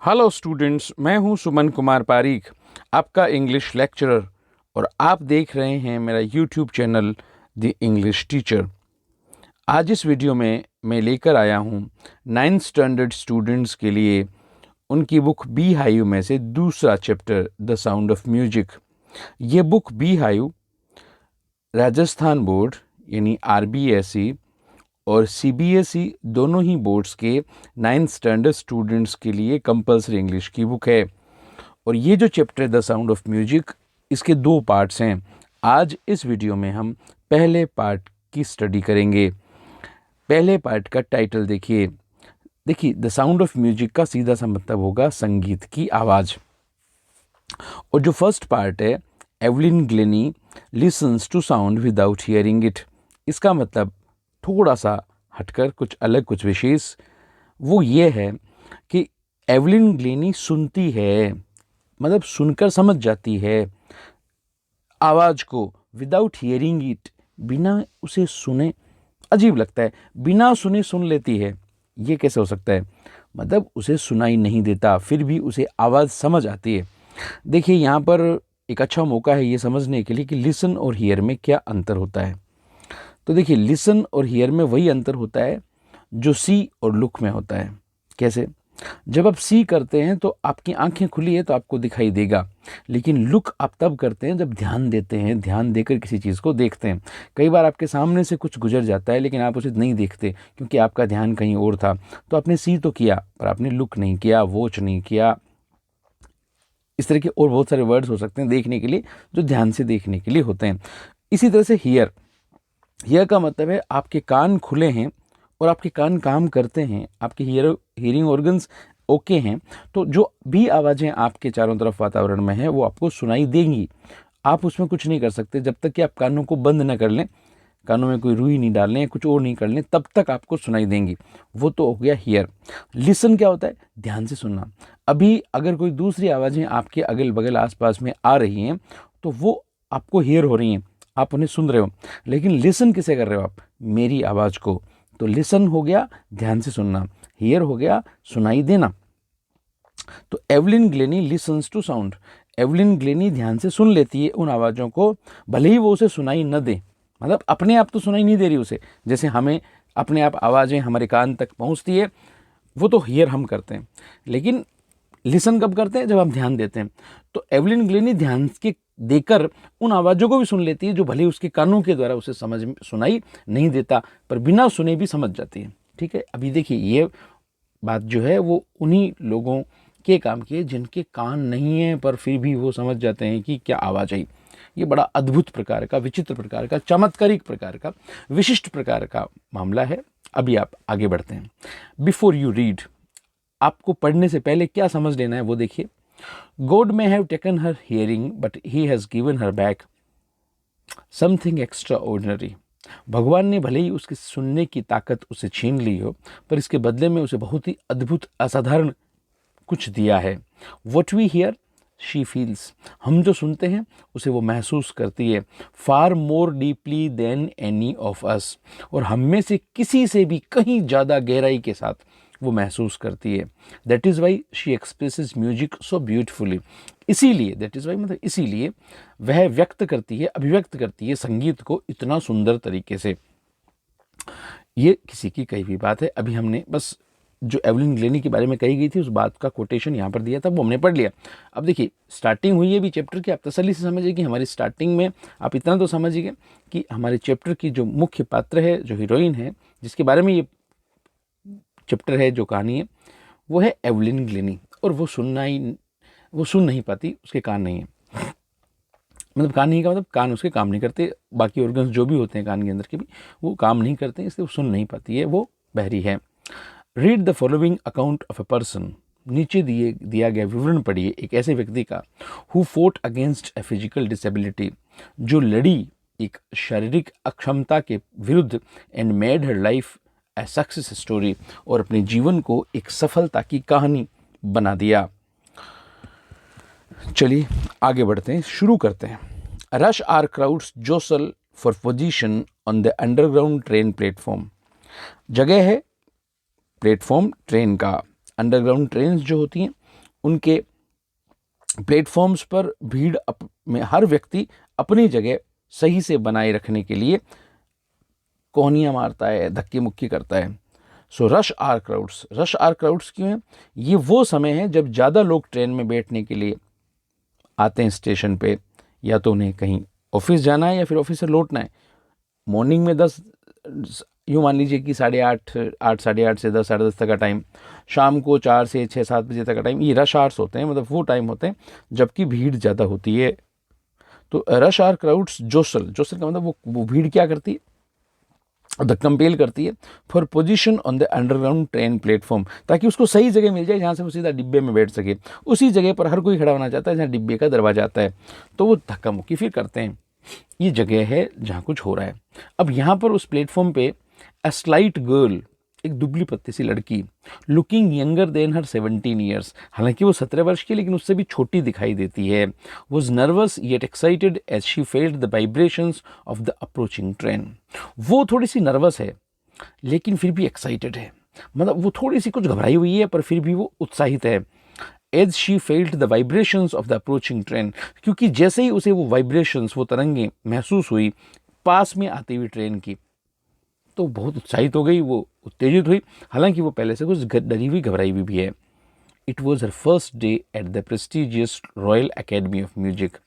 Hello students, मैं हूं सुमन कुमार पारीख, आपका इंग्लिश लेक्चरर, और आप देख रहे हैं मेरा YouTube channel the English teacher. आज इस वीडियो में मैं लेकर आया हूं 9th स्टैंडर्ड स्टूडेंट्स के लिए उनकी बुक बी हाइव में से दूसरा chapter the sound of music. ये book Beehive Rajasthan board यानी आरबीएसई और सीबीएसई दोनों ही बोर्ड्स के 9th स्टैंडर्ड स्टूडेंट्स के लिए कंपलसरी इंग्लिश की बुक है। और ये जो chapter the sound of music, इसके 2 पार्ट्स हैं। आज इस वीडियो में हम पहले पार्ट की स्टडी करेंगे। पहले पार्ट का टाइटल देखिए द साउंड ऑफ म्यूजिक का सीधा सा मतलब होगा संगीत की आवाज़। और जो फर्स्ट पार्ट है, Evelyn Glennie listens to sound without hearing it, इसका मतलब थोड़ा सा हटकर, कुछ अलग, कुछ विशेष, वो ये है कि एवलिन ग्लेनी सुनती है, मतलब सुनकर समझ जाती है आवाज़ को, विदाउट हियरिंग इट, बिना उसे सुने। अजीब लगता है, बिना सुने सुन लेती है, ये कैसे हो सकता है? मतलब उसे सुनाई नहीं देता, फिर भी उसे आवाज़ समझ आती है। देखिए, यहाँ पर एक अच्छा मौका है ये समझने के लिए कि लिसन और हियर में क्या अंतर होता है। तो देखिए, लिसन और हियर में वही अंतर होता है जो सी और लुक में होता है। कैसे? जब आप सी करते हैं तो आपकी आंखें खुली है तो आपको दिखाई देगा, लेकिन लुक आप तब करते हैं जब ध्यान देते हैं, ध्यान देकर किसी चीज़ को देखते हैं। कई बार आपके सामने से कुछ गुजर जाता है लेकिन आप उसे नहीं देखते क्योंकि आपका ध्यान कहीं और था। तो आपने सी तो किया पर आपने लुक नहीं किया, वॉच नहीं किया। इस तरह के और बहुत सारे वर्ड्स हो सकते हैं देखने के लिए, जो ध्यान से देखने के लिए होते हैं। इसी तरह से हियर का मतलब है आपके कान खुले हैं और आपके कान काम करते हैं, आपके हियरिंग ऑर्गन्स ओके हैं, तो जो भी आवाज़ें आपके चारों तरफ वातावरण में हैं वो आपको सुनाई देंगी। आप उसमें कुछ नहीं कर सकते जब तक कि आप कानों को बंद न कर लें, कानों में कोई रुई नहीं डाल लें, कुछ और नहीं कर लें, तब तक आपको सुनाई देंगी। वो तो हो गया हियर। लिसन क्या होता है? ध्यान से सुनना। अभी अगर कोई दूसरी आवाज़ें आपके अगल बगल आसपास में आ रही हैं तो वो आपको हियर हो रही हैं, आप उन्हें सुन रहे हो, लेकिन लिसन किसे कर रहे हो आप? मेरी आवाज़ को। तो लिसन हो गया ध्यान से सुनना, हियर हो गया सुनाई देना। तो Evelyn Glennie listens to sound, Evelyn Glennie ध्यान से सुन लेती है उन आवाज़ों को, भले ही वो उसे सुनाई न दे। मतलब अपने आप तो सुनाई नहीं दे रही उसे, जैसे हमें अपने आप आवाज़ें हमारे कान तक पहुंचती है, वो तो हियर हम करते हैं, लेकिन लिसन कब करते हैं? जब हम ध्यान देते हैं। तो एवलिन ग्लेनी ध्यान के देकर उन आवाज़ों को भी सुन लेती है जो भले उसके कानों के द्वारा उसे सुनाई नहीं देता, पर बिना सुने भी समझ जाती है। ठीक है, अभी देखिए, ये बात जो है वो उन्हीं लोगों के काम की है जिनके कान नहीं है पर फिर भी वो समझ जाते हैं कि क्या आवाज़ आई। ये बड़ा अद्भुत प्रकार का, विचित्र प्रकार का, चमत्कारिक प्रकार का, विशिष्ट प्रकार का मामला है। अभी आप आगे बढ़ते हैं। बिफोर यू रीड, आपको पढ़ने से पहले क्या समझ लेना है वो देखिए। God may have taken her hearing but he has given her back something extraordinary। भगवान ने भले ही उसके सुनने की ताकत उसे छीन ली हो, पर इसके बदले में उसे बहुत ही अद्भुत, असाधारण कुछ दिया है। What we hear she feels, हम जो सुनते हैं उसे वो महसूस करती है। far more deeply than any of us, और हम में से किसी से भी कहीं ज़्यादा गहराई के साथ वो महसूस करती है। That is why she expresses music so beautifully, इसीलिए, दैट इज़ वाई मतलब इसीलिए वह व्यक्त करती है, अभिव्यक्त करती है संगीत को इतना सुंदर तरीके से। ये किसी की कही हुई बात है। अभी हमने बस जो एवलिन ग्लेनी के बारे में कही गई थी उस बात का कोटेशन यहाँ पर दिया था, वो हमने पढ़ लिया। अब देखिए, स्टार्टिंग हुई है भी चैप्टर की, आप तसल्ली से समझिए कि हमारी स्टार्टिंग में आप इतना तो समझिए कि हमारे चैप्टर की जो मुख्य पात्र है, जो हीरोइन है, जिसके बारे में ये चैप्टर है, जो कहानी है, वो है एवलिन ग्लेनी। और वो सुन नहीं पाती, उसके कान नहीं है। मतलब कान नहीं का मतलब कान उसके काम नहीं करते, बाकी ऑर्गन्स जो भी होते हैं कान के अंदर के भी, वो काम नहीं करते हैं, इसलिए वो सुन नहीं पाती है, वो बहरी है। Read the following account of a person, नीचे दिया गया विवरण पढ़िए एक ऐसे व्यक्ति का, who fought against a physical disability, जो लड़ी एक शारीरिक अक्षमता के विरुद्ध, and made her life a success story, और अपने जीवन को एक सफलता की कहानी बना दिया। चलिए आगे बढ़ते हैं, शुरू करते हैं। Rush hour crowds jostle for position on the underground train platform, जगह है प्लेटफॉर्म ट्रेन का। अंडरग्राउंड ट्रेन जो होती हैं उनके प्लेटफॉर्म्स पर भीड़ में हर व्यक्ति अपनी जगह सही से बनाए रखने के लिए कोहनियाँ मारता है, धक्के मुक्की करता है। सो रश आर क्राउड्स क्यों हैं? ये वो समय है जब ज़्यादा लोग ट्रेन में बैठने के लिए आते हैं स्टेशन पे, या तो उन्हें कहीं ऑफिस जाना है या फिर ऑफिस से लौटना है। मॉर्निंग में 10, यूँ मान लीजिए कि 8:30 साढ़े 8 से 10 साढ़े 10 तक का टाइम, शाम को 4 से 6 7 बजे तक का टाइम, ये रश आवर्स होते हैं, मतलब वो टाइम होते हैं जबकि भीड़ ज़्यादा होती है। तो रश आर क्राउड्स जोसल का मतलब वो भीड़ क्या करती है, द कंपेल करती है for position on the underground train platform, ताकि उसको सही जगह मिल जाए जहाँ से वो सीधा डिब्बे में बैठ सके। उसी जगह पर हर कोई खड़ा होना चाहता है जहाँ डिब्बे का दरवाजा आता है, तो वो धक्का मुक्की फिर करते हैं। ये जगह है जहाँ कुछ हो रहा है। अब यहाँ पर उस प्लेटफॉर्म पे अ स्लाइट गर्ल, एक दुबली पत्ती सी लड़की, लुकिंग यंगर देन हर 17 ईयर्स, हालांकि वो 17 वर्ष की लेकिन उससे भी छोटी दिखाई देती है, was nervous yet excited as she felt the vibrations of the approaching train. वो थोड़ी सी नर्वस है लेकिन फिर भी एक्साइटेड है, मतलब वो थोड़ी सी कुछ घबराई हुई है पर फिर भी वो उत्साहित है। As she felt the vibrations of the approaching train, क्योंकि जैसे ही उसे वो वाइब्रेशंस, वो तरंगें महसूस हुई पास में आती हुई ट्रेन की, तो बहुत उत्साहित हो गई, वो उत्तेजित हुई, हालांकि वो पहले से कुछ डरी हुई घबराई हुई भी है। It was her first day at the prestigious royal academy of music.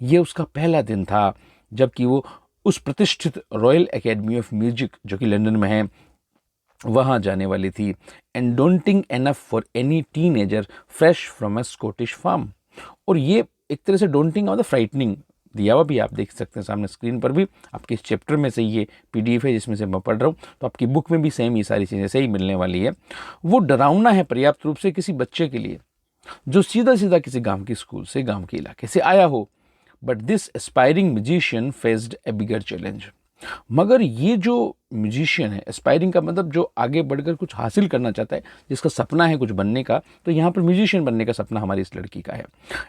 ये उसका पहला दिन था जबकि वो उस प्रतिष्ठित रॉयल एकेडमी ऑफ म्यूजिक जो कि लंदन में है वहाँ जाने वाली थी। And daunting enough for any teenager fresh from a Scottish farm. और ये एक तरह से डोंटिंग मतलब फ्राइटनिंग दिया हुआ भी आप देख सकते हैं सामने स्क्रीन पर भी। आपके इस चैप्टर में से ये PDF है जिसमें से मैं पढ़ रहा हूँ, तो आपकी बुक में भी सेम ये सारी चीज़ें सही मिलने वाली है। वो डरावना है पर्याप्त रूप से किसी बच्चे के लिए जो सीधा सीधा किसी गांव के स्कूल से, गांव के इलाके से आया हो। But this aspiring musician faced A bigger challenge. मगर ये जो म्यूजिशियन है, एस्पायरिंग का मतलब जो आगे बढ़कर कुछ हासिल करना चाहता है, जिसका सपना है कुछ बनने का, तो यहाँ पर म्यूजिशियन बनने का सपना हमारी इस लड़की का है।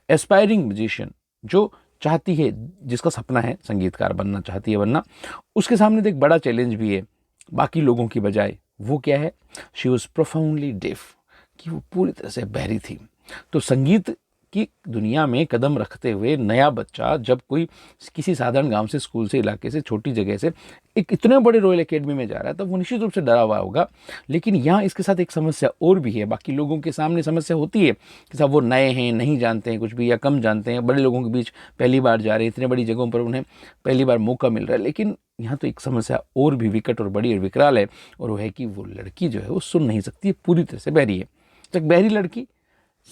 एस्पायरिंग म्यूजिशियन जो चाहती है, जिसका सपना है संगीतकार बनना चाहती है बनना, उसके सामने तो एक बड़ा चैलेंज भी है बाकी लोगों की बजाय। वो क्या है? शी वॉज प्रोफाउंडली डेफ, कि वो पूरी तरह से बहरी थी। तो संगीत की दुनिया में कदम रखते हुए नया बच्चा जब कोई किसी साधारण गांव से, स्कूल से, इलाके से, छोटी जगह से एक इतने बड़े रॉयल एकेडमी में जा रहा है, तब वो निश्चित रूप से डरा हुआ होगा। लेकिन यहाँ इसके साथ एक समस्या और भी है। बाकी लोगों के सामने समस्या होती है कि साहब वो नए हैं, नहीं जानते हैं कुछ भी या कम जानते हैं, बड़े लोगों के बीच पहली बार जा रहे हैं, इतने बड़ी जगहों पर उन्हें पहली बार मौका मिल रहा है। लेकिन यहाँ तो एक समस्या और भी विकट और बड़ी और विकराल है, और वो है कि वो लड़की जो है वो सुन नहीं सकती है, पूरी तरह से बहरी है। तो एक बहरी लड़की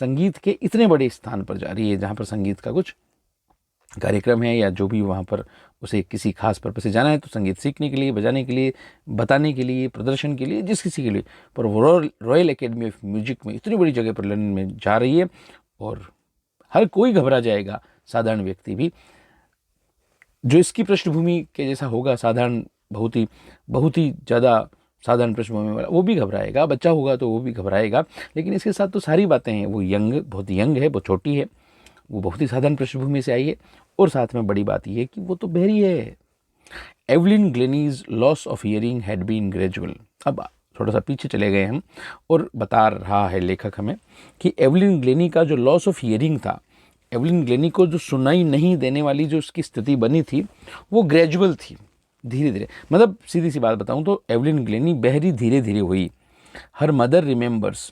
संगीत के इतने बड़े स्थान पर जा रही है जहाँ पर संगीत का कुछ कार्यक्रम है या जो भी वहाँ पर उसे किसी खास पर्पस से जाना है, तो संगीत सीखने के लिए, बजाने के लिए, बताने के लिए, प्रदर्शन के लिए, जिस किसी के लिए, पर वो रॉयल एकेडमी ऑफ म्यूजिक में इतनी बड़ी जगह पर लंदन में जा रही है। और हर कोई घबरा जाएगा, साधारण व्यक्ति भी जो इसकी पृष्ठभूमि के जैसा होगा, साधारण, बहुत ही ज़्यादा साधारण पृष्ठभूमि वाला, वो भी घबराएगा। बच्चा होगा तो वो भी घबराएगा। लेकिन इसके साथ तो सारी बातें हैं। वो बहुत यंग है, बहुत छोटी है, वो बहुत ही साधारण पृष्ठभूमि से आई है, और साथ में बड़ी बात यह है कि वो तो बहरी है। Evelyn Glennie's loss of hearing had been gradual. अब थोड़ा सा पीछे चले गए हम, और बता रहा है लेखक हमें कि एवलिन ग्लेनी का जो लॉस ऑफ हियरिंग था, एवलिन ग्लेनी को जो सुनाई नहीं देने वाली जो उसकी स्थिति बनी थी, वो ग्रेजुअल थी, धीरे धीरे। मतलब सीधी सी बात बताऊं तो एवलिन ग्लेनी बहरी धीरे धीरे हुई। हर मदर रिमेंबर्स,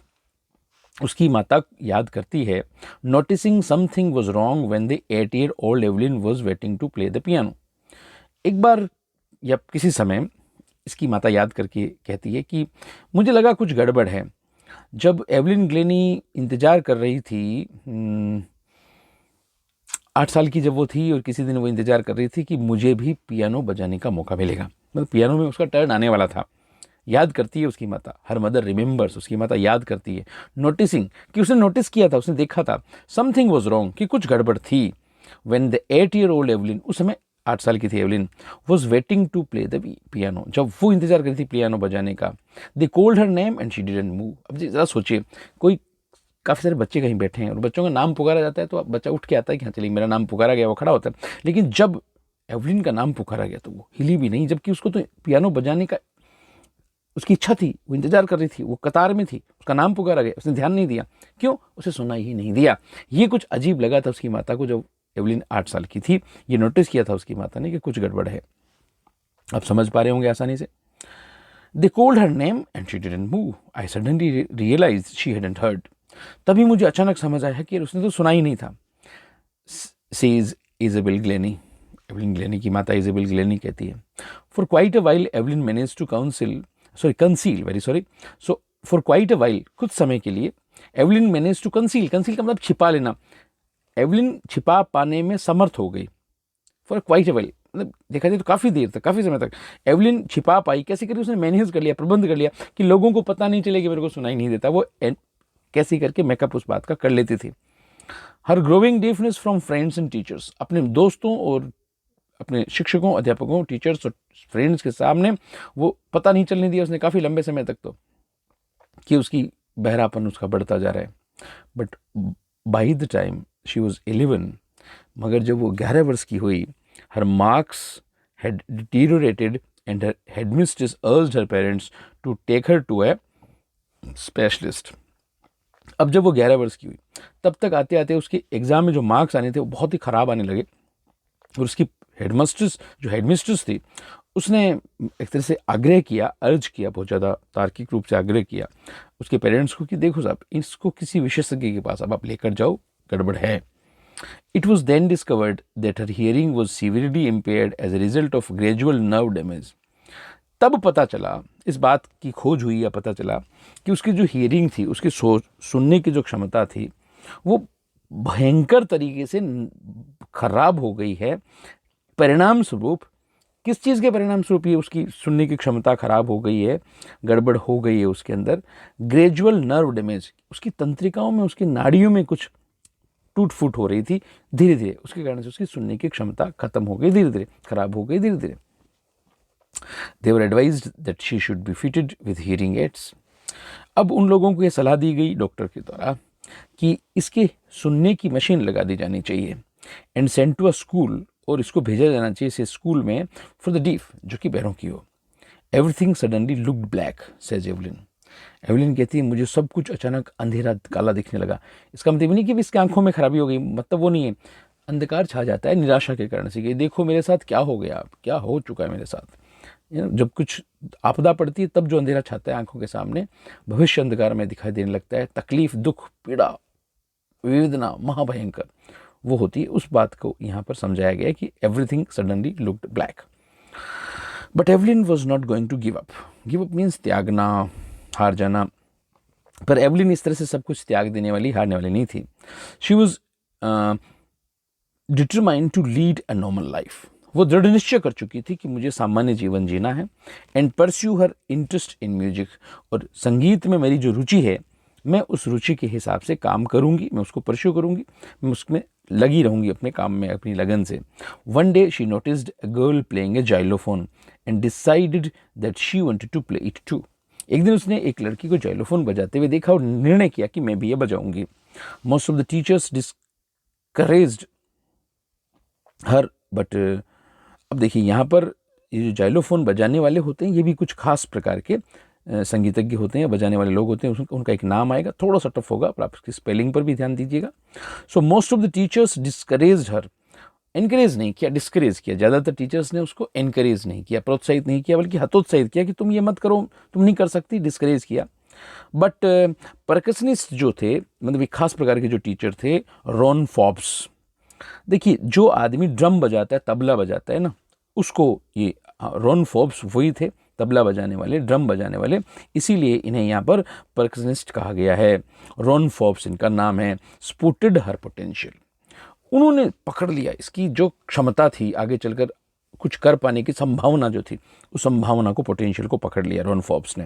उसकी माता याद करती है, noticing something was wrong when the 8-year-old Evelyn was waiting to play the piano. एक बार या किसी समय इसकी माता याद करके कहती है कि मुझे लगा कुछ गड़बड़ है। जब एवलिन ग्लेनी इंतज़ार कर रही थी, 8 साल की जब वो थी, और किसी दिन वो इंतज़ार कर रही थी कि मुझे भी पियानो बजाने का मौका मिलेगा, मतलब पियानो में उसका टर्न आने वाला था। याद करती है उसकी माता, हर मदर रिमेंबर्स, उसकी माता याद करती है, नोटिसिंग, कि उसने नोटिस किया था, उसने देखा था, समथिंग वॉज रॉन्ग, कि कुछ गड़बड़ थी। व्हेन द 8-year-old एवलिन, उस समय 8 साल की थी Evelyn, was waiting to play the piano, जब वो इंतजार कर रही थी पियानो बजाने का। They called her name and she didn't move. अब जरा सोचिए, कोई काफ़ी सारे बच्चे कहीं बैठे हैं और बच्चों का नाम पुकारा जाता है, तो बच्चा उठ के आता है कि हाँ चलिए मेरा नाम पुकारा गया, वो खड़ा होता है। लेकिन जब एवलिन का नाम पुकारा गया तो वो हिली भी नहीं, जबकि उसको तो पियानो बजाने का उसकी इच्छा थी, वो इंतजार कर रही थी, वो कतार में थी, उसका नाम पुकारा गया, उसने ध्यान नहीं दिया। क्यों? उसे सुना ही नहीं दिया। ये कुछ अजीब लगा था उसकी माता को जब एवलिन 8 साल की थी। ये नोटिस किया था उसकी माता ने कि कुछ गड़बड़ है। आप समझ पा रहे होंगे आसानी से। They called her name and she didn't move. I suddenly realise she hadn't heard. तभी मुझे अचानक समझ आया कि उसने तो सुना ही नहीं था। Says Isabel Glennie, Evelyn Glennie की माता इज़ाबेल ग्लेनी कहती है, for quite a while Evelyn manage to conceal, very sorry. So for quite a while, कुछ समय के लिए, एवलिन मैनेज टू कंसील का मतलब छिपा लेना। एवलिन छिपा पाने में समर्थ हो गई। फॉर क्वाइट अ वाइल मतलब देखा जाए तो काफ़ी देर तक, काफ़ी समय तक एवलिन छिपा पाई। कैसे करी? उसने मैनेज कर लिया, प्रबंध कर लिया कि लोगों को पता नहीं चले कि मेरे को सुनाई नहीं देता। वो कैसे करके मेकअप उस बात का कर लेती थी। Her growing deafness from friends and teachers, अपने दोस्तों और अपने शिक्षकों, अध्यापकों, टीचर्स और फ्रेंड्स के सामने वो पता नहीं चलने दिया उसने काफ़ी लंबे समय तक, तो कि उसकी बहरापन उसका बढ़ता जा रहा है। But by the time she was 11, मगर जब वो 11 वर्ष की हुई, हर marks had deteriorated and her headmistress urged her parents to take her to a specialist. अब जब वो 11 वर्ष की हुई, तब तक आते आते उसके एग्जाम में जो मार्क्स आने थे वो बहुत ही ख़राब आने लगे। और उसकी हेडमिस्ट्रेस थी, उसने एक तरह से आग्रह किया, अर्ज किया, बहुत ज़्यादा तार्किक रूप से आग्रह किया उसके पेरेंट्स को कि देखो साहब, इसको किसी विशेषज्ञ के पास अब आप लेकर जाओ, गड़बड़ है। It was then discovered that her hearing was severely impaired as a result of gradual nerve damage. तब पता चला, इस बात की खोज हुई या पता चला कि उसकी जो हियरिंग थी, उसकी सुनने की जो क्षमता थी, वो भयंकर तरीके से खराब हो गई है। परिणाम स्वरूप, किस चीज़ के परिणाम स्वरूप ये उसकी सुनने की क्षमता खराब हो गई है, गड़बड़ हो गई है उसके अंदर? ग्रेजुअल नर्व डैमेज, उसकी तंत्रिकाओं में, उसकी नाड़ियों में कुछ टूट फूट हो रही थी धीरे धीरे, उसके कारण से उसकी सुनने की क्षमता खत्म हो गई, धीरे धीरे खराब हो गई, धीरे धीरे। They were advised that she should be fitted with hearing aids. अब उन लोगों को ये सलाह दी गई डॉक्टर के द्वारा कि इसके सुनने की मशीन लगा दी जानी चाहिए, and sent to a school, और इसको भेजा जाना चाहिए इसे स्कूल में, फॉर द डीफ, जो कि बहरों की हो। Everything suddenly looked black, says Evelyn. Evelyn कहती है, मुझे सब कुछ अचानक अंधेरा काला दिखने लगा। इसका मतलब नहीं कि इसकी आंखों में खराबी हो गई, मतलब वो नहीं है। अंधकार छा जाता है निराशा के कारण से कि देखो मेरे साथ क्या हो गया, क्या हो चुका है मेरे साथ। जब कुछ आपदा पड़ती है तब जो अंधेरा छाता है आंखों के सामने, भविष्य अंधकार में दिखाई देने लगता है। तकलीफ, दुख, पीड़ा, वेदना महाभयंकर वो होती है। उस बात को यहाँ पर समझाया गया कि everything suddenly looked black. But Evelyn was not going to give up. Give up means त्यागना, हार जाना। पर एवलिन इस तरह से सब कुछ त्याग देने वाली, हारने वाली नहीं थी। She was determined to lead a normal life. वो दृढ़ निश्चय कर चुकी थी कि मुझे सामान्य जीवन जीना है। And pursue her interest in music, और संगीत में मेरी जो रुचि है, मैं उस रुचि के हिसाब से काम करूंगी, मैं उसको परस्यू करूंगी, मैं उसमें लगी रहूंगी अपने काम में, अपनी लगन से। One day she noticed a girl playing a xylophone and decided that she wanted to play it too. एक दिन उसने एक लड़की को जाइलोफोन बजाते हुए देखा और निर्णय किया कि मैं भी ये बजाऊंगी। Most of the teachers discouraged her, but अब देखिए यहाँ पर ये जो जाइलोफोन बजाने वाले होते हैं, ये भी कुछ खास प्रकार के संगीतज्ञ होते हैं, बजाने वाले लोग होते हैं। उनका एक नाम आएगा, थोड़ा सा टफ होगा, पर आप उसकी स्पेलिंग पर भी ध्यान दीजिएगा। So most of the teachers discouraged her. Encourage नहीं किया, डिस्करेज किया। ज़्यादातर टीचर्स ने उसको एनकरेज नहीं किया, प्रोत्साहित नहीं किया, बल्कि हतोत्साहित किया कि तुम ये मत करो, तुम नहीं कर सकती, डिस्करेज किया। बट परकशनिस्ट जो थे, मतलब एक खास प्रकार के जो टीचर थे, रॉन फॉब्स। देखिए, जो आदमी ड्रम बजाता है, तबला बजाता है ना, उसको ये रॉन फॉब्स वही थे, तबला बजाने वाले, ड्रम बजाने वाले। इसीलिए इन्हें यहाँ पर परकशनिस्ट कहा गया है। रॉन फॉब्स इनका नाम है। स्पॉटेड हर पोटेंशियल, उन्होंने पकड़ लिया इसकी जो क्षमता थी, आगे चलकर कुछ कर पाने की संभावना जो थी, उस संभावना को, पोटेंशियल को पकड़ लिया रॉन फॉब्स ने।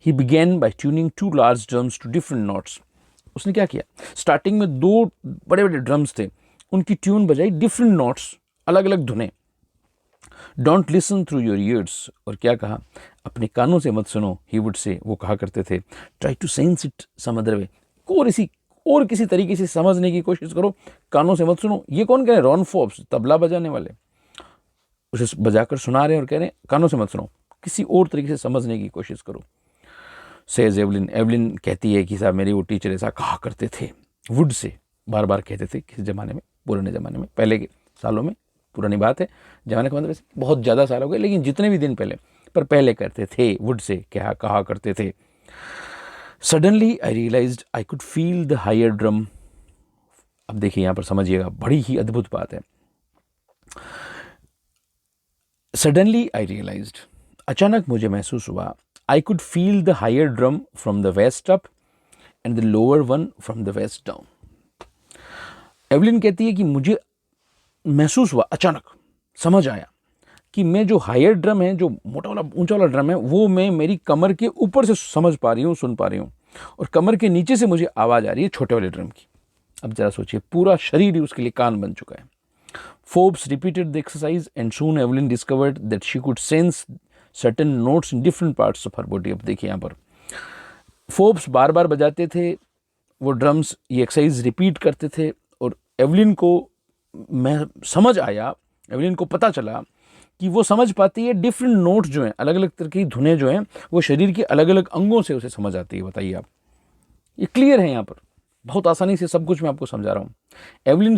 He began by tuning 2 large drums to different notes. उसने क्या किया, स्टार्टिंग में 2 बड़े बड़े ड्रम्स थे, उनकी ट्यून बजाई डिफरेंट नोट्स, अलग अलग धुनें। Don't listen through your ears, और क्या कहा, अपने कानों से मत सुनो, ही वुड से, वो कहा करते थे। Try to sense it some other way, और किसी तरीके से समझने की कोशिश करो, कानों से मत सुनो। ये कौन कह रहे हैं? रॉन फॉब्स, तबला बजाने वाले, उसे बजाकर सुना रहे हैं और कह रहे हैं कानों से मत सुनो, किसी और तरीके से समझने की कोशिश करो। सेज एवलिन, एवलिन कहती है कि साहब मेरी वो टीचर ऐसा कहा करते थे, वुड से बार बार कहते थे किसी ज़माने में, पुराने ज़माने में, पहले के सालों में, पुरानी बात है, ज़माने का मतलब बहुत ज़्यादा साल हो गए, लेकिन जितने भी दिन पहले, पर पहले करते थे, वुड से क्या कहा करते थे। Suddenly I realised I could feel the higher drum. अब देखिए यहाँ पर समझिएगा, बड़ी ही अद्भुत बात है। सडनली आई रियलाइज्ड, अचानक मुझे महसूस हुआ, I could feel the higher drum from the waist up and the lower one from the waist down. Evelyn कहती है कि मुझे महसूस हुआ, अचानक समझ आया कि मैं जो हायर ड्रम है, जो मोटा वाला ऊंचा वाला ड्रम है, वो मैं मेरी कमर के ऊपर से समझ पा रही हूँ, सुन पा रही हूँ, और कमर के नीचे से मुझे आवाज़ आ रही है छोटे वाले ड्रम की। अब जरा सोचिए, पूरा शरीर ही उसके लिए कान बन चुका है। Forbes repeated the exercise and soon Evelyn discovered that she could sense certain notes in different parts of her body. अब देखिए यहाँ पर फोर्ब्स बार बार बजाते थे वो ड्रम्स, ये एक्सरसाइज रिपीट करते थे, और एवलिन को मैं समझ आया, एवलिन को पता चला कि वो समझ पाती है डिफरेंट नोट्स जो हैं, अलग अलग तरह की धुनें जो हैं, वो शरीर के अलग अलग अंगों से उसे समझ आती है। बताइए आप, ये क्लियर है यहाँ पर, बहुत आसानी से सब कुछ मैं आपको समझा रहा हूँ। एवलिन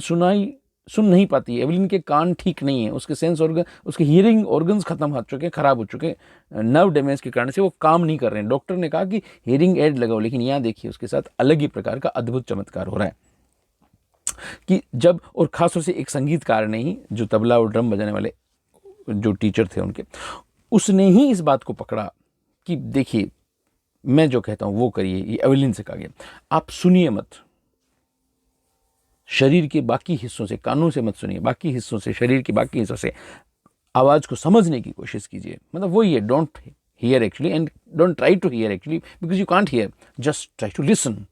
सुन नहीं पाती है, एवलिन के कान ठीक नहीं है, उसके सेंस ऑर्गन, उसके हियरिंग ऑर्गन्स खत्म हो चुके हैं, खराब हो चुके हैं, नर्व डैमेज के कारण से वो काम नहीं कर रहे हैं। डॉक्टर ने कहा कि हियरिंग एड लगाओ, लेकिन यहाँ देखिए उसके साथ अलग ही प्रकार का अद्भुत चमत्कार हो रहा है कि जब, और खासतौर से एक संगीतकार ने ही, जो तबला और ड्रम बजाने वाले जो टीचर थे उनके, उसने ही इस बात को पकड़ा कि देखिए मैं जो कहता हूँ वो करिए। ये एवलिन से कहा गया, आप सुनिए मत, शरीर के बाकी हिस्सों से, कानों से मत सुनिए, बाकी हिस्सों से, शरीर के बाकी हिस्सों से आवाज़ को समझने की कोशिश कीजिए। मतलब वही है, don't hear actually and don't try to hear actually, because you can't hear, just try to listen.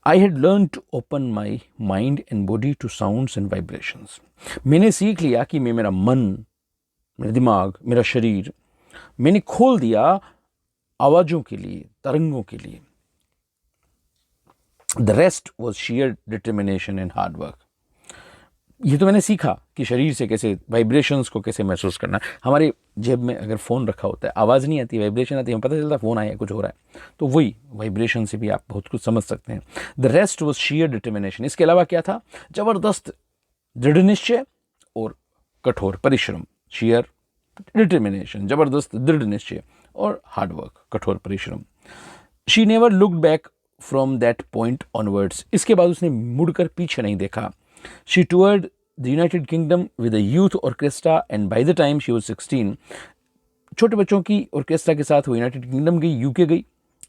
I had learn to open my mind and body to sounds and vibrations. मैंने सीख लिया कि मैं, मेरा मन, मेरा दिमाग, मेरा शरीर, मैंने खोल दिया आवाज़ों के लिए, तरंगों के लिए। The rest was share determination and hard work. ये तो मैंने सीखा कि शरीर से कैसे वाइब्रेशंस को कैसे महसूस करना। हमारे जेब में अगर फ़ोन रखा होता है, आवाज़ नहीं आती, वाइब्रेशन आती है, हमें पता चलता फ़ोन आया, कुछ हो रहा है, तो वही वाइब्रेशन से भी आप बहुत कुछ समझ सकते हैं। The rest was share determination. इसके अलावा क्या था? ज़बरदस्त दृढ़ निश्चय और कठोर परिश्रम। शेयर डिटर्मिनेशन, ज़बरदस्त दृढ़ निश्चय, और हार्ड वर्क, कठोर परिश्रम। She never looked back from that point onwards. इसके बाद उसने मुड़कर पीछे नहीं देखा। She toured the United Kingdom with a youth orchestra and by the time she was 16, छोटे बच्चों की ऑर्केस्ट्रा के साथ वो यूनाइटेड किंगडम गई, यूके गई,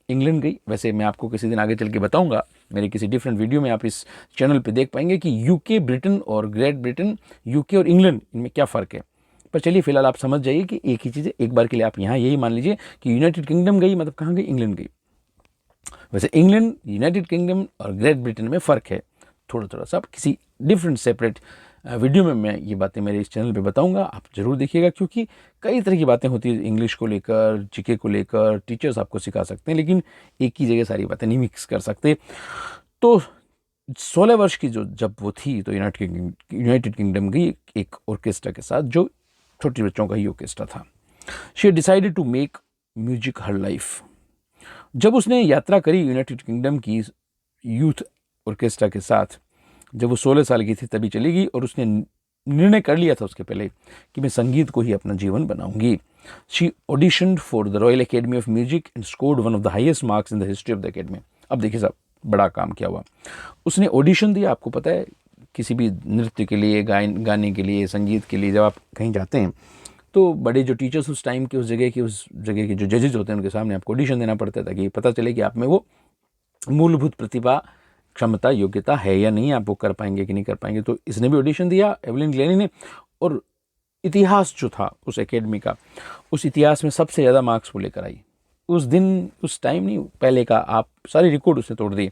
इंग्लैंड गई। वैसे मैं आपको किसी दिन आगे चल के बताऊंगा, मेरे किसी डिफरेंट वीडियो में आप इस चैनल पे देख पाएंगे कि यूके, ब्रिटेन और ग्रेट ब्रिटेन, यूके और इंग्लैंड, इनमें क्या फ़र्क है। पर चलिए फिलहाल आप समझ जाइए कि एक ही चीज़ है। एक बार के लिए आप यहाँ यही मान लीजिए कि यूनाइटेड किंगडम गई मतलब कहाँ गई? इंग्लैंड गई। वैसे इंग्लैंड, यूनाइटेड किंगडम और ग्रेट ब्रिटेन में फ़र्क है थोड़ा थोड़ा सा। किसी डिफरेंट सेपरेट वीडियो में मैं ये बातें मेरे इस चैनल पे बताऊंगा, आप ज़रूर देखिएगा, क्योंकि कई तरह की बातें होती है इंग्लिश को लेकर, जीके को लेकर। टीचर्स आपको सिखा सकते हैं, लेकिन एक ही जगह सारी बातें नहीं मिक्स कर सकते। तो 16 वर्ष की जब वो थी, तो यूनाइटेड किंगडम गई एक ऑर्केस्ट्रा के साथ, जो छोटे बच्चों का ही ऑर्केस्ट्रा था। She decided to make music her life. जब उसने यात्रा करी यूनाइटेड किंगडम की यूथ ऑर्केस्ट्रा के साथ, जब वो 16 साल की थी तभी चली गई, और उसने निर्णय कर लिया था उसके पहले कि मैं संगीत को ही अपना जीवन बनाऊंगी। She auditioned for the royal academy of music and scored one of the highest marks in the history of the academy. अब देखिए साहब, बड़ा काम किया हुआ। उसने ऑडिशन दिया। आपको पता है किसी भी नृत्य के लिए, गाने के लिए, संगीत के लिए, जब आप कहीं जाते हैं तो बड़े जो टीचर्स उस टाइम के, उस जगह के जो जजेज होते हैं, उनके सामने आपको ऑडिशन देना पड़ता है, ताकि पता चले कि आप में वो मूलभूत प्रतिभा, क्षमता, योग्यता है या नहीं, आप वो कर पाएंगे कि नहीं कर पाएंगे। तो इसने भी ऑडिशन दिया, एवलिन ग्लेनी ने, और इतिहास जो था उस एकेडमी का, उस इतिहास में सबसे ज़्यादा मार्क्स वो लेकर आई। उस दिन, उस टाइम नहीं, पहले का, आप सारे रिकॉर्ड उसने तोड़ दिए।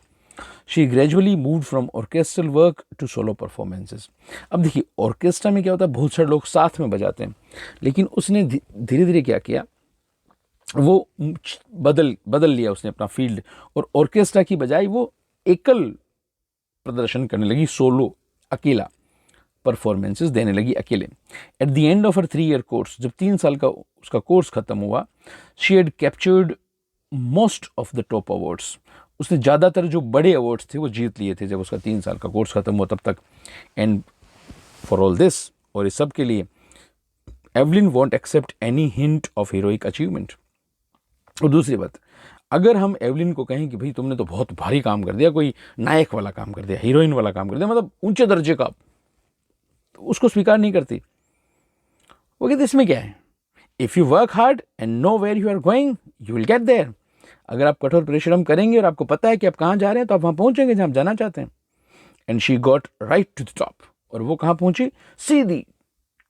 She gradually move from orchestral work to solo performances. अब देखिए ऑर्केस्ट्रा में क्या होता है, बहुत सारे लोग साथ में बजाते हैं, लेकिन उसने धीरे धीरे क्या किया, वो बदल लिया उसने अपना फील्ड, और ऑर्केस्ट्रा की बजाय वो एकल प्रदर्शन करने लगी, सोलो, अकेला परफॉर्मेंसेस देने लगी अकेले। At the end of her 3-year course, जब 3 साल का उसका कोर्स खत्म हुआ, she had captured most of the top awards. उसने ज़्यादातर जो बड़े अवार्ड्स थे वो जीत लिए थे जब उसका 3 साल का कोर्स खत्म हुआ तब तक। एंड फॉर ऑल दिस, और इस सब के लिए, Evelyn won't accept any hint of heroic achievement. और दूसरी बात, अगर हम एवलिन को कहें कि भाई तुमने तो बहुत भारी काम कर दिया, कोई नायक वाला काम कर दिया, हीरोइन वाला काम कर दिया, मतलब ऊंचे दर्जे का, तो उसको स्वीकार नहीं करती। वो कहते इसमें क्या है, if you work hard and know where you are going you will get there. अगर आप कठोर परिश्रम करेंगे और आपको पता है कि आप कहाँ जा रहे हैं तो आप वहाँ पहुँचेंगे जहाँ आप जाना चाहते हैं। And she got right to the top. और वो कहाँ पहुँची, सीधी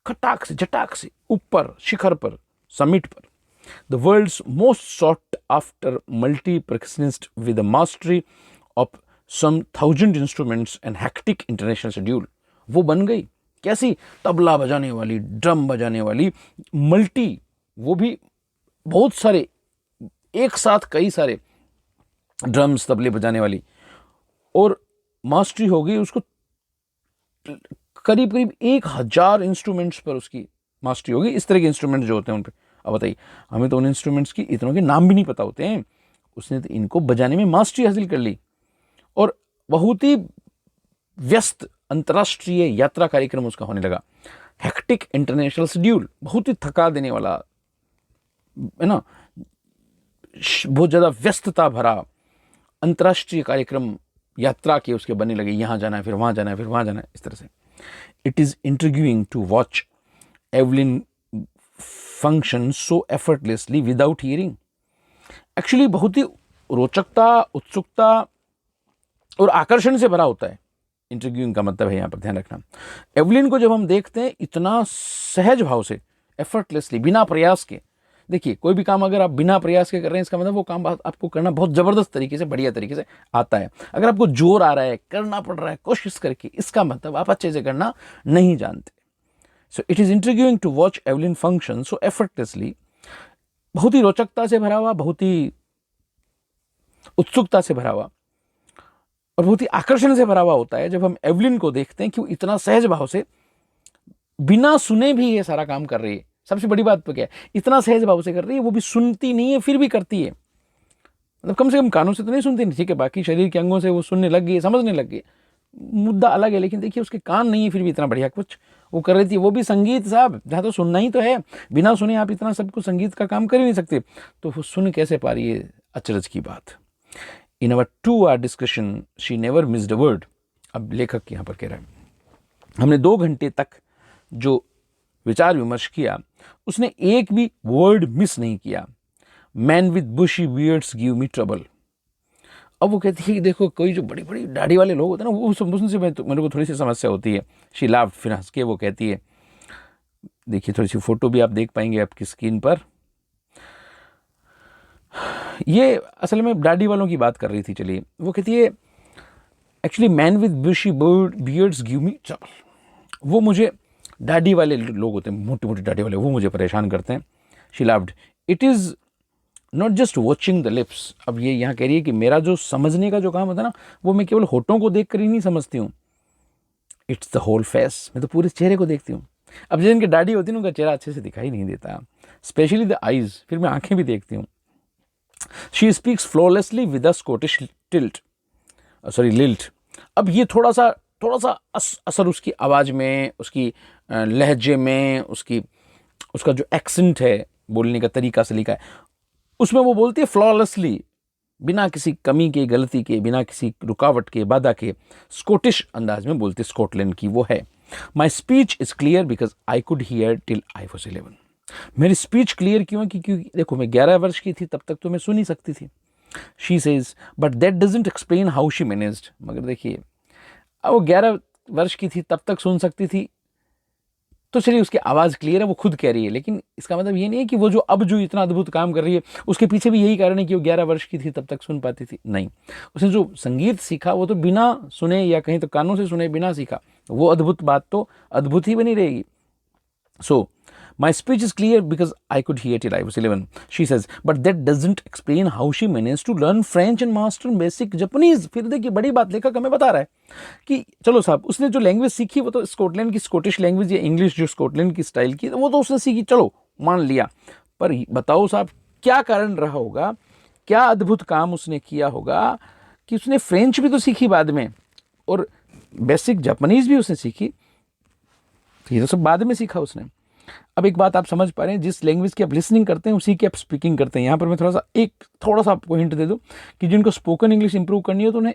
खटाक से झटाक से ऊपर, शिखर पर, समिट पर। The world's most sought after multi-percussionist with a mastery of some 1,000 instruments and hectic international schedule, वो बन गई। कैसी, तबला बजाने वाली, ड्रम बजाने वाली, मल्टी, वो भी बहुत सारे, एक साथ कई सारे ड्रम्स तबले बजाने वाली, और मास्टरी हो गई उसको, करीब करीब 1,000 इंस्ट्रूमेंट्स पर उसकी मास्टरी होगी। इस तरह के इंस्ट्रूमेंट्स जो होते हैं उन पर, अब बताइए, हमें तो उन इंस्ट्रूमेंट्स की इतनों के नाम भी नहीं पता होते हैं, उसने तो इनको बजाने में मास्टरी हासिल कर ली। और बहुत ही व्यस्त अंतर्राष्ट्रीय यात्रा कार्यक्रम उसका होने लगा। हेक्टिक इंटरनेशनल शेड्यूल, बहुत ही थका देने वाला है ना, बहुत ज़्यादा व्यस्तता भरा अंतर्राष्ट्रीय कार्यक्रम यात्रा के उसके बनने लगे। यहाँ जाना है, फिर वहाँ जाना है, फिर वहाँ जाना है, इस तरह से। It is intriguing to watch Evelyn function so effortlessly without hearing. Actually बहुत ही रोचकता, उत्सुकता और आकर्षण से भरा होता है इंटरव्यूइंग का मतलब है, यहाँ पर ध्यान रखना। एवलिन को जब हम देखते हैं इतना सहज भाव से, एफर्टलेसली, बिना प्रयास के, देखिए कोई भी काम अगर आप बिना प्रयास के कर रहे हैं, इसका मतलब वो काम आपको करना बहुत ज़बरदस्त तरीके से, बढ़िया तरीके से आता है। अगर आपको जोर आ रहा है, करना पड़ रहा है कोशिश करके, इसका मतलब आप अच्छे से करना नहीं जानते। So it is intriguing to watch Evelyn function so effortlessly. बहुत ही रोचकता से भरा हुआ, बहुत ही उत्सुकता से भरा हुआ और बहुत ही आकर्षण से भरा हुआ होता है जब हम एवलिन को देखते हैं कि वो इतना सहज भाव से, बिना सुने भी ये सारा काम कर रही है। सबसे बड़ी बात तो क्या है, इतना सहज भाव से कर रही है, वो भी सुनती नहीं है फिर भी करती है। मतलब कम से कम कानों से तो नहीं सुनती, ठीक है, बाकी शरीर के अंगों से वो सुनने लग गई, समझने लग गई, मुद्दा अलग है। लेकिन देखिए उसके कान नहीं है फिर भी इतना बढ़िया कुछ वो कर रही थी। वो भी संगीत साहब, जहाँ तो सुनना ही तो है, बिना सुने आप इतना सब कुछ संगीत का काम कर ही नहीं सकते, तो वो सुन कैसे पा रही है, अचरज की बात। इन अवर 2 hour discussion she never missed a word. अब लेखक यहाँ पर कह रहा है, हमने 2 घंटे तक जो विचार विमर्श किया उसने एक भी वर्ड मिस नहीं किया। Man with bushy beards give me trouble. अब वो कहती है कि देखो कोई जो बड़ी बड़ी दाढ़ी वाले लोग होते हैं ना, वो उनसे मेरे को थोड़ी सी समस्या होती है। शी लाफ्ड, फिर हंस के वो कहती है, देखिए थोड़ी सी फोटो भी आप देख पाएंगे आपकी स्क्रीन पर। ये असल में दाढ़ी वालों की बात कर रही थी। चलिए, वो कहती है actually man with bushy beards give me trouble. वो मुझे, दाढ़ी वाले लोग होते हैं, मोटी मोटी दाढ़ी वाले, वो मुझे परेशान करते हैं। She laughed. It is not just watching the lips. अब ये यहाँ कह रही है कि मेरा जो समझने का जो काम होता है ना, वो मैं केवल होठों को देख कर ही नहीं समझती हूँ, इट्स द होल फेस। मैं तो पूरे चेहरे को देखती हूँ। अब जिनकी दाढ़ी होती है उनका चेहरा अच्छे से दिखाई नहीं देता, स्पेशली द आईज, फिर मैं आंखें भी देखती हूँ। She speaks flawlessly with a Scottish lilt. अब ये थोड़ा सा असर उसकी आवाज़ में, उसकी लहजे में, उसका जो एक्सेंट है, बोलने का तरीका सलीका है, उसमें वो बोलती है फ्लॉलेसली, बिना किसी कमी के, गलती के, बिना किसी रुकावट के, बाधा के, स्कॉटिश अंदाज में बोलती है, स्कॉटलैंड की वो है। My speech is clear because I could hear till I was 11। मेरी स्पीच क्लियर क्यों है? क्योंकि देखो मैं 11 वर्ष की थी तब तक तो मैं सुन ही सकती थी। She says but that doesn't explain how she managed. मगर देखिए अब वो 11 वर्ष की थी तब तक सुन सकती थी, तो चलिए उसकी आवाज़ क्लियर है, वो खुद कह रही है, लेकिन इसका मतलब ये नहीं है कि वो जो अब जो इतना अद्भुत काम कर रही है उसके पीछे भी यही कारण है कि वो 11 वर्ष की थी तब तक सुन पाती थी। नहीं, उसने जो संगीत सीखा वो तो बिना सुने या कहीं तो कानों से सुने बिना सीखा, वो अद्भुत बात तो अद्भुत ही बनी रहेगी। सो My speech is clear because I could hear till I was 11. She says, but that doesn't explain how she managed to learn French and master basic Japanese. फिर देखिए बड़ी बात लेखक हमें बता रहा है कि चलो साहब उसने जो लैंग्वेज सीखी वो तो स्कॉटलैंड की स्कॉटिश लैंग्वेज या इंग्लिश जो स्कॉटलैंड की स्टाइल की वो तो उसने सीखी, चलो मान लिया, पर बताओ साहब क्या कारण रहा होगा, क्या अद्भुत काम उसने किया होगा कि उसने फ्रेंच भी तो सीखी बाद में और बेसिक जापानीज भी उसने सीखी, ये तो सब बाद में सीखा उसने। अब एक बात आप समझ पा रहे हैं, जिस लैंग्वेज की आप लिसनिंग करते हैं उसी की आप स्पीकिंग करते हैं। यहाँ पर मैं थोड़ा सा आपको हिंट दे दूँ कि जिनको स्पोकन इंग्लिश इंप्रूव करनी हो तो उन्हें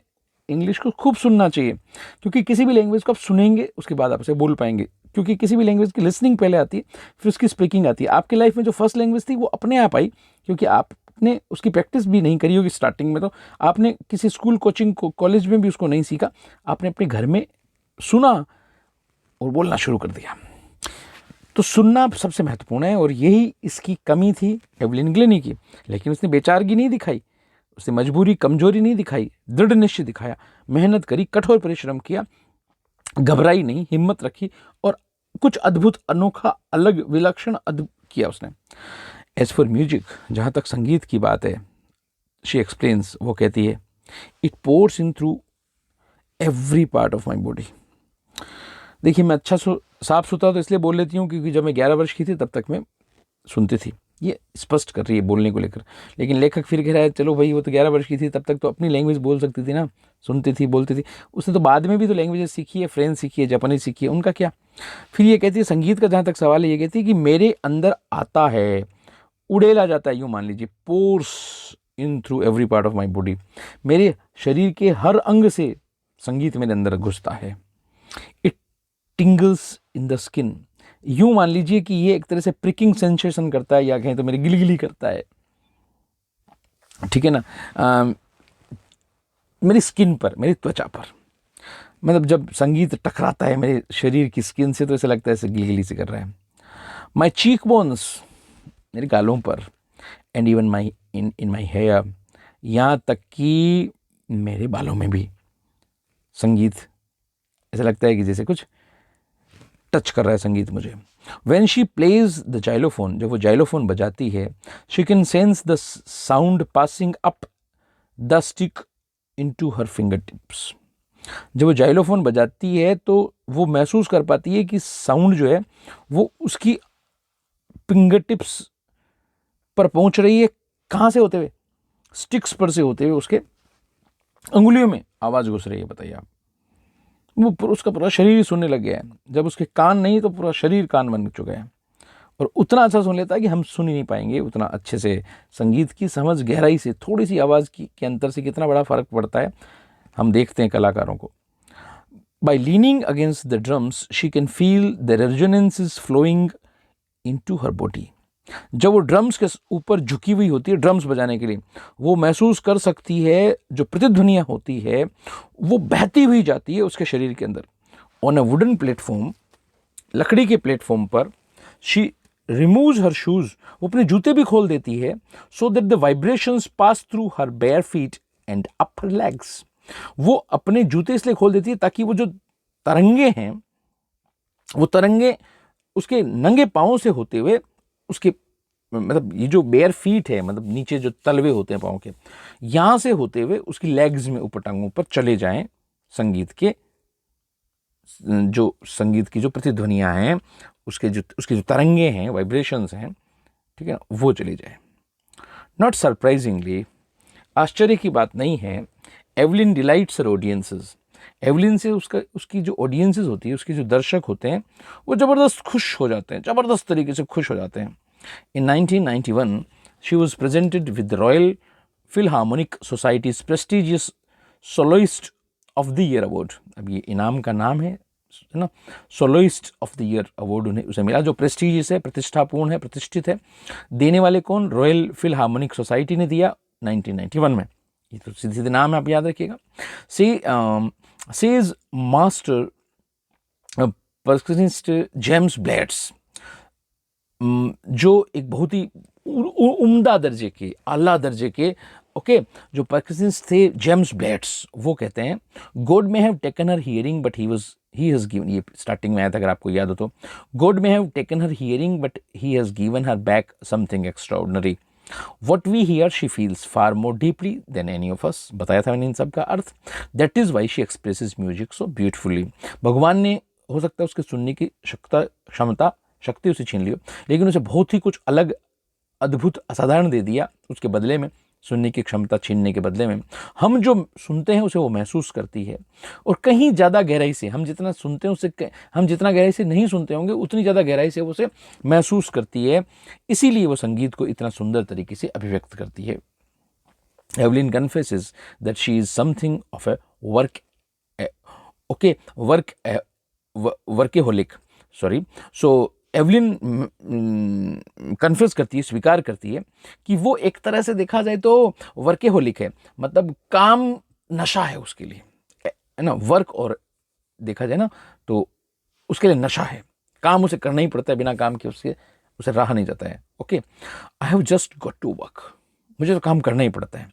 इंग्लिश को खूब सुनना चाहिए, क्योंकि किसी भी लैंग्वेज को आप सुनेंगे उसके बाद आप उसे बोल पाएंगे, क्योंकि किसी भी लैंग्वेज की लिसनिंग पहले आती है फिर उसकी स्पीकिंग आती है। आपकी लाइफ में जो फर्स्ट लैंग्वेज थी वो अपने आप आई, क्योंकि आपने उसकी प्रैक्टिस भी नहीं करी होगी स्टार्टिंग में, तो आपने किसी स्कूल कोचिंग कॉलेज में भी उसको नहीं सीखा, आपने अपने घर में सुना और बोलना शुरू कर दिया। तो सुनना सबसे महत्वपूर्ण है और यही इसकी कमी थी एवलिन ग्लेनी की। लेकिन उसने बेचारगी नहीं दिखाई, उसने मजबूरी कमजोरी नहीं दिखाई, दृढ़ निश्चय दिखाया, मेहनत करी, कठोर परिश्रम किया, घबराई नहीं, हिम्मत रखी और कुछ अद्भुत अनोखा अलग विलक्षण किया उसने। एज फॉर म्यूजिक, जहाँ तक संगीत की बात है, शी एक्सप्लेन्स, वो कहती है, it pores in through every part of my body. देखिए मैं अच्छा साफ सुथरा तो इसलिए बोल लेती हूँ क्योंकि जब मैं 11 वर्ष की थी तब तक मैं सुनती थी, ये स्पष्ट कर रही है बोलने को लेकर। लेकिन लेखक फिर कह रहा है चलो भाई वो तो 11 वर्ष की थी, तब तक तो अपनी लैंग्वेज बोल सकती थी ना, सुनती थी बोलती थी। उसने तो बाद में भी तो लैंग्वेजेस सीखी है, फ्रेंच सीखी है, जापानीज सीखी है, उनका क्या। फिर ये कहती है संगीत का जहाँ तक सवाल है, ये कहती है कि मेरे अंदर आता है, उड़ेला जाता है, यूँ मान लीजिए, pores in through every part of my body, मेरे शरीर के हर अंग से संगीत मेरे अंदर घुसता है। इट टिंगल्स इन द स्किन, यूं मान लीजिए कि ये एक तरह से प्रिकिंग सेंसेशन करता है, या कहें तो मेरी गिलगिली करता है, ठीक है ना, मेरी स्किन पर, मेरी त्वचा पर, मतलब जब संगीत टकराता है मेरे शरीर की स्किन से तो ऐसा लगता है ऐसे गिलगिली से कर रहा है। माई चीक बोन्स, मेरे गालों पर, and even my in my hair, यहाँ तक कि मेरे बालों में भी संगीत ऐसा लगता है कि जैसे कुछ टच कर रहा है संगीत मुझे। When she plays the xylophone, जब वो जाइलोफोन बजाती है, she can sense the sound passing up the stick into her fingertips. जब वो जाइलोफोन बजाती है तो वो महसूस कर पाती है कि साउंड जो है वो उसकी फिंगरटिप्स पर पहुंच रही है। कहाँ से होते हुए? स्टिक्स पर से होते हुए उसके अंगुलियों में आवाज़ घुस रही है। बताइए आप, वो उसका पूरा शरीर सुनने लग गया है। जब उसके कान नहीं तो पूरा शरीर कान बन चुका है और उतना अच्छा सुन लेता है कि हम सुन ही नहीं पाएंगे उतना अच्छे से। संगीत की समझ गहराई से, थोड़ी सी आवाज़ के अंतर से कितना बड़ा फ़र्क पड़ता है हम देखते हैं कलाकारों को। By leaning against the drums she can feel the resonances flowing into her body. जब वो ड्रम्स के ऊपर झुकी हुई होती है ड्रम्स बजाने के लिए, वो महसूस कर सकती है जो प्रतिध्वनियाँ होती है वो बहती हुई जाती है उसके शरीर के अंदर। ऑन अ वुडन प्लेटफॉर्म, लकड़ी के प्लेटफॉर्म पर, शी रिमूव्स हर शूज, वो अपने जूते भी खोल देती है, so that the vibrations pass through her bare feet and up her legs. वो अपने जूते इसलिए खोल देती है ताकि वो जो तरंगे हैं वो तरंगे उसके नंगे पाँव से होते हुए उसके, मतलब ये जो बेयर फीट है, मतलब नीचे जो तलवे होते हैं पाँव के, यहाँ से होते हुए उसकी लेग्स में, ऊपर टांगों पर चले जाएं। संगीत के जो संगीत की जो प्रतिध्वनियाँ हैं, उसकी जो तरंगे हैं, वाइब्रेशंस हैं, ठीक है, वो चली जाए। नॉट सरप्राइजिंगली, आश्चर्य की बात नहीं है, एवलिन डिलाइट्स हर ऑडियंसेस। एवलिन से उसकी जो ऑडियंसेस होती है, उसके जो दर्शक होते हैं, वो ज़बरदस्त खुश हो जाते हैं, ज़बरदस्त तरीके से खुश हो जाते हैं। In 1991, she was presented with the Royal Philharmonic Society's prestigious Soloist of the Year Award. अब ये इनाम का नाम है ना, Soloist of the Year Award उसे मिला, जो प्रेस्टिजियस है, प्रतिष्ठापूर्ण है, प्रतिष्ठित है। देने वाले कौन? रॉयल फिलहार्मोनिक सोसाइटी ने दिया 1991 में। ये तो सीधे सीधे नाम है, आप याद रखिएगा। सेज मास्टर पर्कसिनिस्ट जेम्स ब्लेड्स, जो एक बहुत ही उम्दा दर्जे के, आला दर्जे के ओके जो पार्किंसंस थे, जेम्स ब्लेट्स, वो कहते हैं God may have taken her hearing but he has given, ये स्टार्टिंग में आया था अगर आपको याद हो तो, God may have taken her hearing but he has given her back something extraordinary, what we hear she feels far more deeply than any of us. बताया था मैंने इन सब का अर्थ। That is why she expresses music so beautifully. भगवान ने हो सकता है उसके सुनने की शक्ति उसे छीन लियो, लेकिन उसे बहुत ही कुछ अलग, अद्भुत, असाधारण दे दिया उसके बदले में, सुनने की क्षमता छीनने के बदले में। हम जो सुनते हैं उसे वो महसूस करती है, और कहीं ज़्यादा गहराई से, हम जितना सुनते हैं उससे हम जितना गहराई से नहीं सुनते होंगे उतनी ज़्यादा गहराई से वो उसे महसूस करती है, इसीलिए वो संगीत को इतना सुंदर तरीके से अभिव्यक्त करती है। Evelyn confesses that she is something of a workaholic, sorry. So Evelyn confess करती है, स्वीकार करती है कि वो एक तरह से देखा जाए तो वर्केहोलिक है, मतलब काम नशा है उसके लिए, है ना। वर्क और देखा जाए ना तो उसके लिए नशा है, काम उसे करना ही पड़ता है, बिना काम के उसे रहा नहीं जाता है। Okay, I have just got to work, मुझे तो काम करना ही पड़ता है।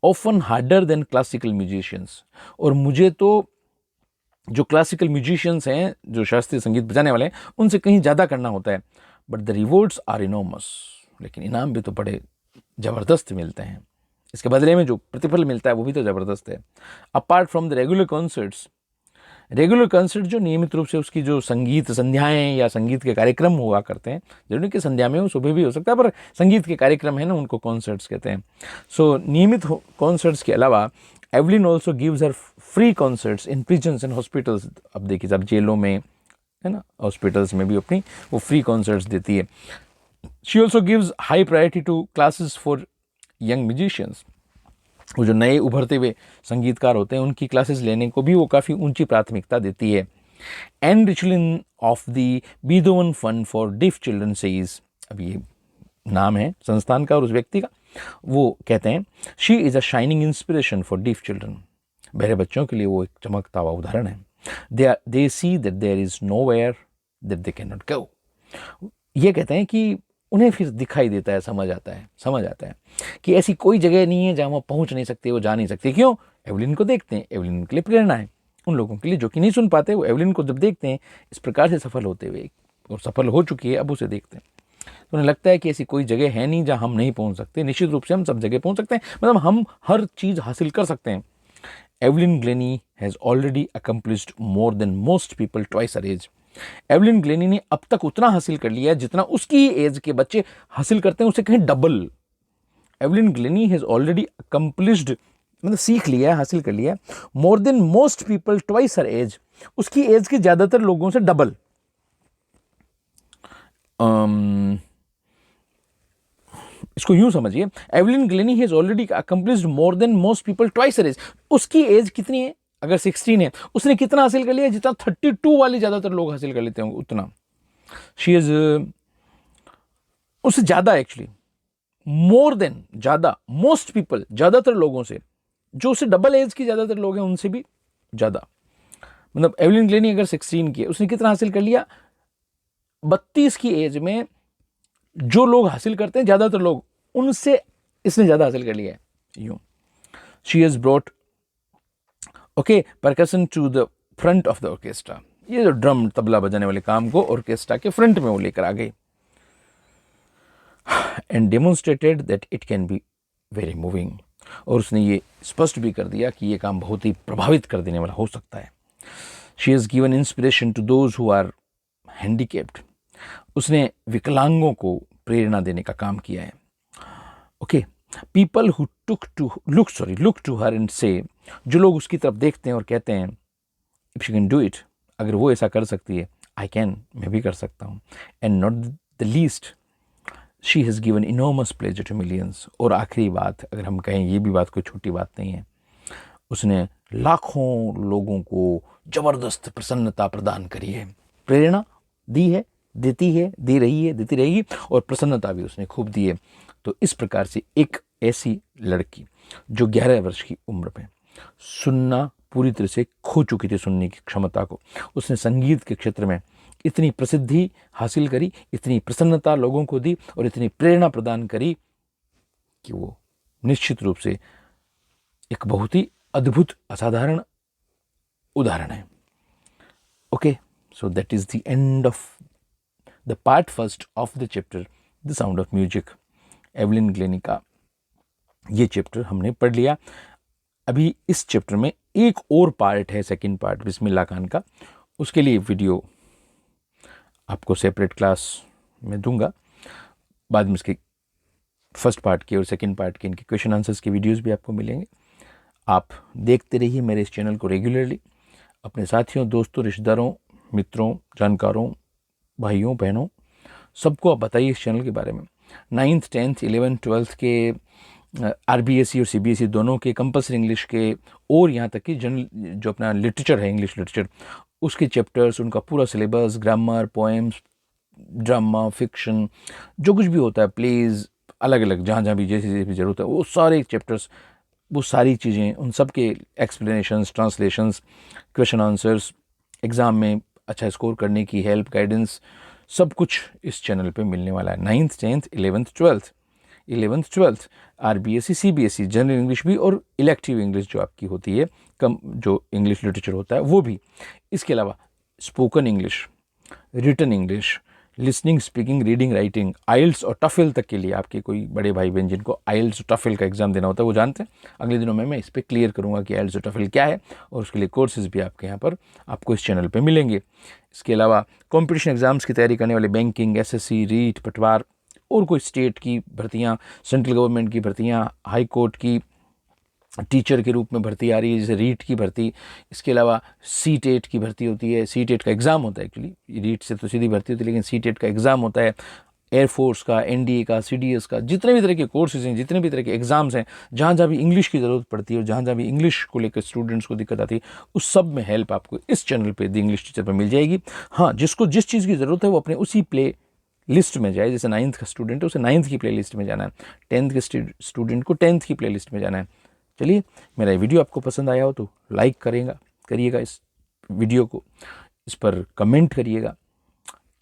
Often harder than classical musicians, और मुझे तो जो क्लासिकल म्यूजिशियंस हैं, जो शास्त्रीय संगीत बजाने वाले हैं, उनसे कहीं ज़्यादा करना होता है। But the rewards are enormous, लेकिन इनाम भी तो बड़े ज़बरदस्त मिलते हैं, इसके बदले में जो प्रतिफल मिलता है वो भी तो ज़बरदस्त है। Apart from the regular concert जो नियमित रूप से उसकी जो संगीत संध्याएं या संगीत के कार्यक्रम हुआ करते हैं, जरूरी कि संध्या में हो, सुबह भी हो सकता है, पर संगीत के कार्यक्रम है ना, उनको कॉन्सर्ट्स कहते हैं। सो नियमित कॉन्सर्ट्स के अलावा Evelyn also gives her free concerts in prisons and hospitals. अब देखिए, जब जेलों में, है ना, हॉस्पिटल्स में भी अपनी वो फ्री कॉन्सर्ट्स देती है। She also gives high priority to classes for young musicians, वो जो नए उभरते हुए संगीतकार होते हैं उनकी क्लासेस लेने को भी वो काफ़ी ऊंची प्राथमिकता देती है। And रिचलिन of the Beethoven fund for diff children says, अब ये नाम है संस्थान का और उस व्यक्ति का, वो कहते हैं she is a shining inspiration for diff children, बहरे बच्चों के लिए वो एक चमकता हुआ उदाहरण है। They see that there is nowhere that they cannot go, ये कहते हैं कि उन्हें फिर दिखाई देता है, समझ आता है कि ऐसी कोई जगह नहीं है जहाँ वो पहुँच नहीं सकते, वो जा नहीं सकते। क्यों? एवलिन को देखते हैं, एवलिन के लिए प्रेरणा है। उन लोगों के लिए जो कि नहीं सुन पाते, वो एवलिन को जब देखते हैं इस प्रकार से सफल होते हुए, और सफल हो चुकी है, अब उसे देखते हैं तो उन्हें लगता है कि ऐसी कोई जगह है नहीं जहाँ हम नहीं पहुँच सकते। निश्चित रूप से हम सब जगह पहुँच सकते हैं, मतलब हम हर चीज़ हासिल कर सकते हैं। Evelyn Glennie has already accomplished more than most people twice her age. Evelyn Glennie ने अब तक उतना हासिल कर लिया है जितना उसकी एज के बच्चे हासिल करते हैं, उससे कहीं double. Evelyn Glennie has already accomplished, मतलब सीख लिया है, हासिल कर लिया है, more than most people twice her age, उसकी एज के ज़्यादातर लोगों से डबल। इसको यूं समझिए, Evelyn Glennie has already accomplished more than most people twice her age. उसकी एज कितनी है? अगर 16 है, उसने कितना हासिल कर लिया? जितना 32 वाले ज़्यादातर लोग हासिल कर लेते होंगे उतना। शी इज़ उससे ज़्यादा, एक्चुअली मोर देन, ज़्यादा, मोस्ट पीपल, ज़्यादातर लोगों से, जो उससे डबल एज की ज़्यादातर लोग हैं उनसे भी ज़्यादा। मतलब एवलिन ग्लेनी अगर 16 की है, उसने कितना हासिल कर लिया? 32 की एज में जो लोग हासिल करते हैं ज़्यादातर लोग, उनसे इसने ज़्यादा हासिल कर लिया है। यूँ she has brought percussion to the front of the orchestra, ये जो ड्रम तबला बजाने वाले काम को ऑर्केस्ट्रा के फ्रंट में वो लेकर आ गई। And demonstrated that it can be very moving, और उसने ये स्पष्ट भी कर दिया कि ये काम बहुत ही प्रभावित कर देने वाला हो सकता है। She has given inspiration to those who are handicapped, उसने विकलांगों को प्रेरणा देने का काम किया है। Okay, people who look to her and say, जो लोग उसकी तरफ देखते हैं और कहते हैं if she can do it, अगर वो ऐसा कर सकती है, आई कैन, मैं भी कर सकता हूँ। And not the least, she has given enormous pleasure to millions, और आखिरी बात, अगर हम कहें ये भी बात कोई छोटी बात नहीं है, उसने लाखों लोगों को जबरदस्त प्रसन्नता प्रदान करी है, प्रेरणा दी है, देती है, दे रही है, देती रहेगी, और प्रसन्नता भी उसने खूब दी है। तो इस प्रकार से एक ऐसी लड़की जो 11 वर्ष की उम्र में सुनना पूरी तरह से खो चुकी थी, सुनने की क्षमता को, उसने संगीत के क्षेत्र में इतनी प्रसिद्धि हासिल करी, इतनी प्रसन्नता लोगों को दी और इतनी प्रेरणा प्रदान करी कि वो निश्चित रूप से एक बहुत ही अद्भुत असाधारण उदाहरण है। Okay, so that is the end of the part first of the chapter the sound of music. Evelyn Glenny का ये चैप्टर हमने पढ़ लिया। अभी इस चैप्टर में एक और पार्ट है, सेकंड पार्ट बिस्मिल्लाह खान का। उसके लिए वीडियो आपको सेपरेट क्लास में दूंगा। बाद में इसके फर्स्ट पार्ट के और सेकंड पार्ट के इनके क्वेश्चन आंसर्स के वीडियोस भी आपको मिलेंगे। आप देखते रहिए मेरे इस चैनल को रेगुलरली। अपने साथियों, दोस्तों, रिश्तेदारों, मित्रों, जानकारों, भाइयों, बहनों, सबको आप बताइए इस चैनल के बारे में। 9th 10th 11th 12th के RBSE और CBSE दोनों के कंपल्सरी इंग्लिश के और यहाँ तक कि जनरल जो अपना लिटरेचर है, इंग्लिश लिटरेचर, उसके चैप्टर्स, उनका पूरा syllabus, grammar, poems, drama, fiction, जो कुछ भी होता है, प्लेज, अलग अलग जहाँ जहाँ भी जैसी भी ज़रूरत है, वो सारे चैप्टर्स, वो सारी चीज़ें, उन सब के explanations, translations, question answers, exam में अच्छा स्कोर करने की हेल्प, गाइडेंस, सब कुछ इस चैनल पे मिलने वाला है। 9th 10th 11th 12th RBSE CBSE general English भी और इलेक्टिव इंग्लिश जो आपकी होती है, कम जो इंग्लिश लिटरेचर होता है वो भी। इसके अलावा spoken English, written English, listening, speaking, reading, writing, IELTS और टफेल तक के लिए आपके कोई बड़े भाई बहन जिनको आइल्स और टफेल का एग्जाम देना होता है वो जानते हैं। अगले दिनों में मैं इस पर क्लियर करूंगा कि आइल्स और टफेल क्या है, और उसके लिए कोर्सेज भी आपके यहाँ पर आपको इस चैनल पे मिलेंगे। इसके अलावा कॉम्पिटिशन एग्जाम्स की तैयारी करने वाले बैंकिंग, SSC, रीट, पटवार, और कोई स्टेट की भर्तियाँ, सेंट्रल गवर्नमेंट की भर्तियाँ, हाई कोर्ट की टीचर के रूप में भर्ती आ रही है, जैसे रीट की भर्ती। इसके अलावा CTET की भर्ती होती है, CTET का एग्ज़ाम होता है एक्चुअली, रीट से तो सीधी भर्ती होती है, लेकिन CTET का एग्ज़ाम होता है। एयरफोर्स का, NDA का, CDS का, जितने भी तरह के कोर्सेज हैं, जितने भी तरह के एग्ज़ाम्स हैं, जहाँ जहाँ भी इंग्लिश की ज़रूरत पड़ती है और जहाँ जहाँ भी इंग्लिश को लेकर स्टूडेंट्स को दिक्कत आती है, उस सब में हेल्प आपको इस चैनल पर द इंग्लिश टीचर पर मिल जाएगी। हाँ, जिसको जिस चीज़ की ज़रूरत है वो अपने उसी प्ले लिस्ट में जाए। जैसे 9th का स्टूडेंट है, उसे 9th की प्ले लिस्ट में जाना है, 10th के स्टूडेंट को 10th की प्ले लिस्ट में जाना है। चलिए, मेरा वीडियो आपको पसंद आया हो तो लाइक करिएगा इस वीडियो को, इस पर कमेंट करिएगा।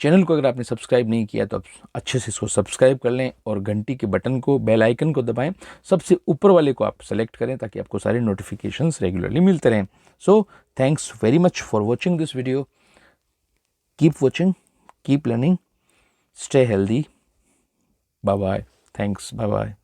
चैनल को अगर आपने सब्सक्राइब नहीं किया तो आप अच्छे से इसको सब्सक्राइब कर लें और घंटी के बटन को, बेल आइकन को दबाएं। सबसे ऊपर वाले को आप सेलेक्ट करें ताकि आपको सारे नोटिफिकेशंस रेगुलरली मिलते रहें। So thanks very much for watching this video. Keep watching, keep learning, stay healthy. Bye bye, thanks, bye bye.